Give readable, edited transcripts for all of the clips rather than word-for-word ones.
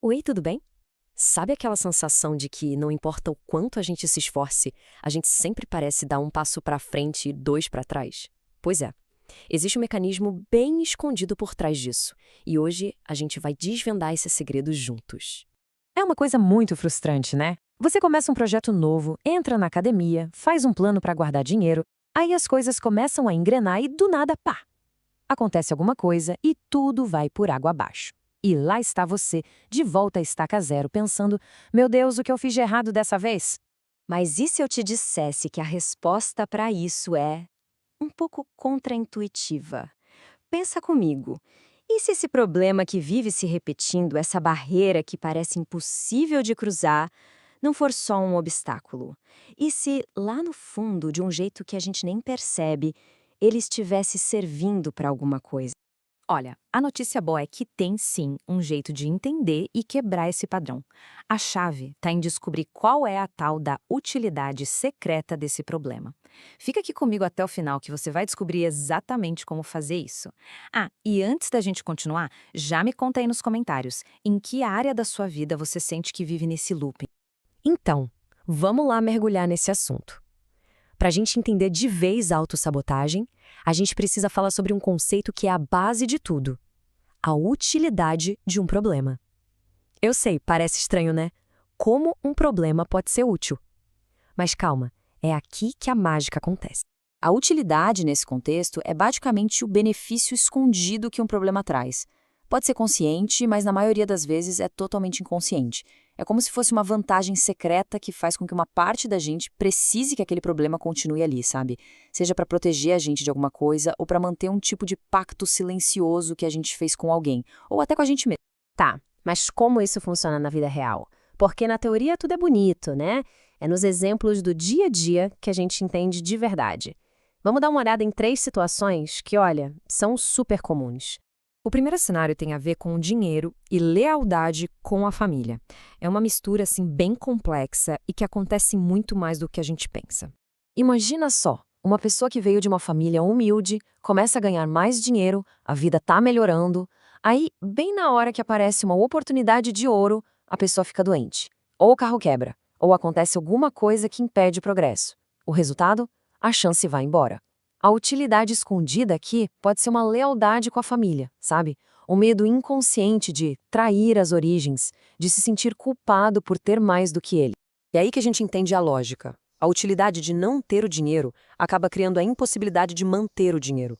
Oi, tudo bem? Sabe aquela sensação de que não importa o quanto a gente se esforce, a gente sempre parece dar um passo para frente e dois para trás? Pois é, existe um mecanismo bem escondido por trás disso, e hoje a gente vai desvendar esse segredo juntos. É uma coisa muito frustrante, né? Você começa um projeto novo, entra na academia, faz um plano para guardar dinheiro, aí as coisas começam a engrenar e do nada, pá! Acontece alguma coisa e tudo vai por água abaixo. E lá está você, de volta à estaca zero, pensando: meu Deus, o que eu fiz de errado dessa vez? Mas e se eu te dissesse que a resposta para isso é um pouco contraintuitiva? Pensa comigo. E se esse problema que vive se repetindo, essa barreira que parece impossível de cruzar, não for só um obstáculo? E se, lá no fundo, de um jeito que a gente nem percebe, ele estivesse servindo para alguma coisa? Olha, a notícia boa é que tem sim um jeito de entender e quebrar esse padrão. A chave está em descobrir qual é a tal da utilidade secreta desse problema. Fica aqui comigo até o final que você vai descobrir exatamente como fazer isso. Ah, e antes da gente continuar, já me conta aí nos comentários em que área da sua vida você sente que vive nesse loop. Então, vamos lá mergulhar nesse assunto. Para a gente entender de vez a autossabotagem, a gente precisa falar sobre um conceito que é a base de tudo: a utilidade de um problema. Eu sei, parece estranho, né? Como um problema pode ser útil? Mas calma, é aqui que a mágica acontece. A utilidade, nesse contexto, é basicamente o benefício escondido que um problema traz. Pode ser consciente, mas na maioria das vezes é totalmente inconsciente. É como se fosse uma vantagem secreta que faz com que uma parte da gente precise que aquele problema continue ali, sabe? Seja para proteger a gente de alguma coisa ou para manter um tipo de pacto silencioso que a gente fez com alguém, ou até com a gente mesmo. Tá, mas como isso funciona na vida real? Porque na teoria tudo é bonito, né? É nos exemplos do dia a dia que a gente entende de verdade. Vamos dar uma olhada em três situações que, olha, são super comuns. O primeiro cenário tem a ver com dinheiro e lealdade com a família. É uma mistura assim bem complexa e que acontece muito mais do que a gente pensa. Imagina só, uma pessoa que veio de uma família humilde, começa a ganhar mais dinheiro, a vida tá melhorando, aí, bem na hora que aparece uma oportunidade de ouro, a pessoa fica doente. Ou o carro quebra, ou acontece alguma coisa que impede o progresso. O resultado? A chance vai embora. A utilidade escondida aqui pode ser uma lealdade com a família, sabe? O medo inconsciente de trair as origens, de se sentir culpado por ter mais do que ele. É aí que a gente entende a lógica. A utilidade de não ter o dinheiro acaba criando a impossibilidade de manter o dinheiro.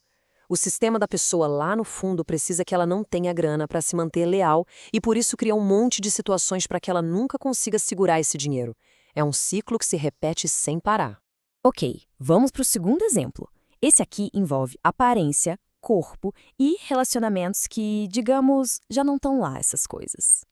O sistema da pessoa lá no fundo precisa que ela não tenha grana para se manter leal e por isso cria um monte de situações para que ela nunca consiga segurar esse dinheiro. É um ciclo que se repete sem parar. Ok, vamos para o segundo exemplo. Esse aqui envolve aparência, corpo e relacionamentos que, digamos, já não estão lá essas coisas.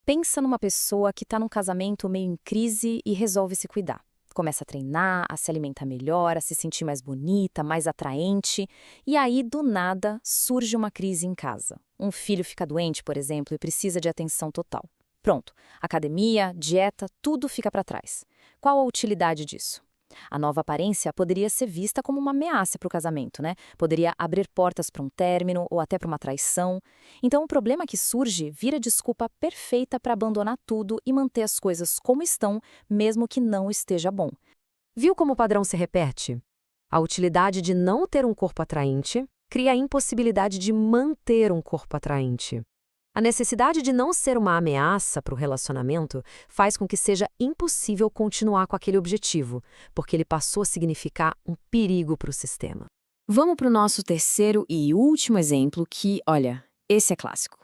Pensa numa pessoa que está num casamento meio em crise e resolve se cuidar. Começa a treinar, a se alimentar melhor, a se sentir mais bonita, mais atraente. E aí, do nada, surge uma crise em casa. Um filho fica doente, por exemplo, e precisa de atenção total. Pronto, academia, dieta, tudo fica para trás. Qual a utilidade disso? A nova aparência poderia ser vista como uma ameaça para o casamento, né? Poderia abrir portas para um término ou até para uma traição. Então, o problema que surge vira desculpa perfeita para abandonar tudo e manter as coisas como estão, mesmo que não esteja bom. Viu como o padrão se repete? A utilidade de não ter um corpo atraente cria a impossibilidade de manter um corpo atraente. A necessidade de não ser uma ameaça para o relacionamento faz com que seja impossível continuar com aquele objetivo, porque ele passou a significar um perigo para o sistema. Vamos para o nosso terceiro e último exemplo que, olha, esse é clássico.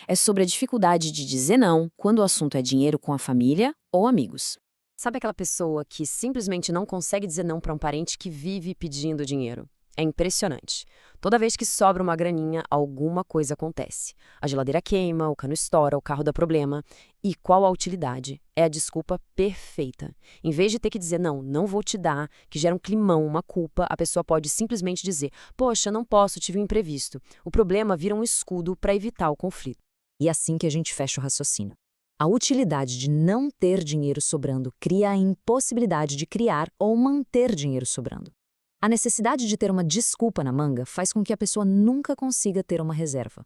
É sobre a dificuldade de dizer não quando o assunto é dinheiro com a família ou amigos. Sabe aquela pessoa que simplesmente não consegue dizer não para um parente que vive pedindo dinheiro? É impressionante. Toda vez que sobra uma graninha, alguma coisa acontece. A geladeira queima, o cano estoura, o carro dá problema. E qual a utilidade? É a desculpa perfeita. Em vez de ter que dizer não, não vou te dar, que gera um climão, uma culpa, a pessoa pode simplesmente dizer: poxa, não posso, tive um imprevisto. O problema vira um escudo para evitar o conflito. E é assim que a gente fecha o raciocínio. A utilidade de não ter dinheiro sobrando cria a impossibilidade de criar ou manter dinheiro sobrando. A necessidade de ter uma desculpa na manga faz com que a pessoa nunca consiga ter uma reserva.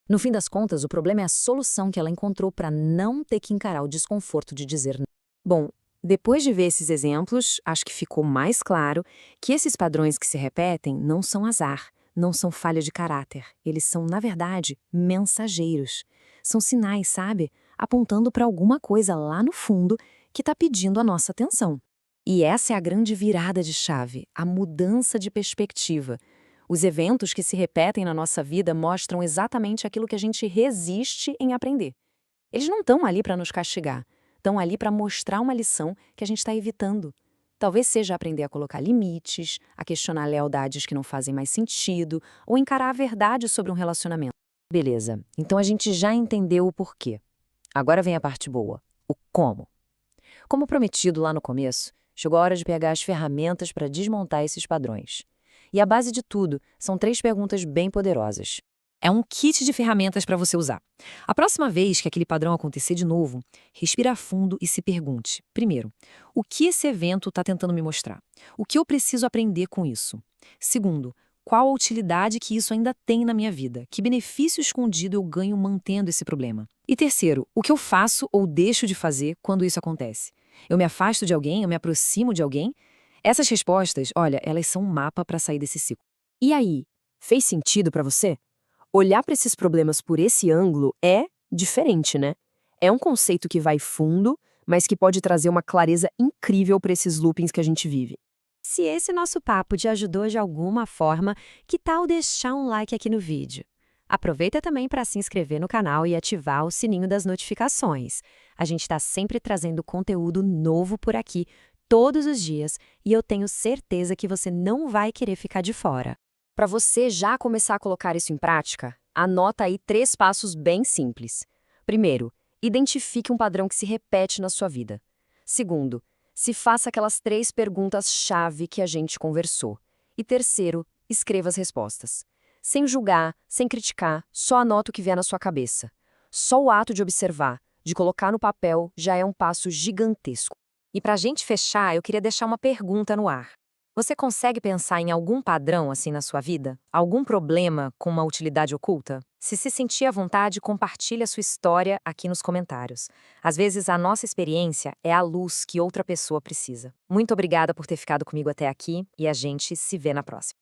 No fim das contas, o problema é a solução que ela encontrou para não ter que encarar o desconforto de dizer não. Bom, depois de ver esses exemplos, acho que ficou mais claro que esses padrões que se repetem não são azar, não são falha de caráter. Eles são, na verdade, mensageiros. São sinais, sabe? Apontando para alguma coisa lá no fundo que está pedindo a nossa atenção. E essa é a grande virada de chave, a mudança de perspectiva. Os eventos que se repetem na nossa vida mostram exatamente aquilo que a gente resiste em aprender. Eles não estão ali para nos castigar, estão ali para mostrar uma lição que a gente está evitando. Talvez seja aprender a colocar limites, a questionar lealdades que não fazem mais sentido, ou encarar a verdade sobre um relacionamento. Beleza, então a gente já entendeu o porquê. Agora vem a parte boa, o como. Como prometido lá no começo, chegou a hora de pegar as ferramentas para desmontar esses padrões. E a base de tudo são 3 perguntas bem poderosas. É um kit de ferramentas para você usar. A próxima vez que aquele padrão acontecer de novo, respira fundo e se pergunte, primeiro, o que esse evento está tentando me mostrar? O que eu preciso aprender com isso? Segundo, qual a utilidade que isso ainda tem na minha vida? Que benefício escondido eu ganho mantendo esse problema? E terceiro, o que eu faço ou deixo de fazer quando isso acontece? Eu me afasto de alguém? Eu me aproximo de alguém? Essas respostas, olha, elas são um mapa para sair desse ciclo. E aí, fez sentido para você? Olhar para esses problemas por esse ângulo é diferente, né? É um conceito que vai fundo, mas que pode trazer uma clareza incrível para esses loopings que a gente vive. Se esse nosso papo te ajudou de alguma forma, que tal deixar um like aqui no vídeo? Aproveita também para se inscrever no canal e ativar o sininho das notificações. A gente está sempre trazendo conteúdo novo por aqui, todos os dias, e eu tenho certeza que você não vai querer ficar de fora. Para você já começar a colocar isso em prática, anota aí 3 passos bem simples. Primeiro, identifique um padrão que se repete na sua vida. Segundo, se faça aquelas 3 perguntas-chave que a gente conversou. E terceiro, escreva as respostas. Sem julgar, sem criticar, só anota o que vier na sua cabeça. Só o ato de observar, de colocar no papel, já é um passo gigantesco. E para a gente fechar, eu queria deixar uma pergunta no ar. Você consegue pensar em algum padrão assim na sua vida? Algum problema com uma utilidade oculta? Se sentir à vontade, compartilhe a sua história aqui nos comentários. Às vezes a nossa experiência é a luz que outra pessoa precisa. Muito obrigada por ter ficado comigo até aqui e a gente se vê na próxima.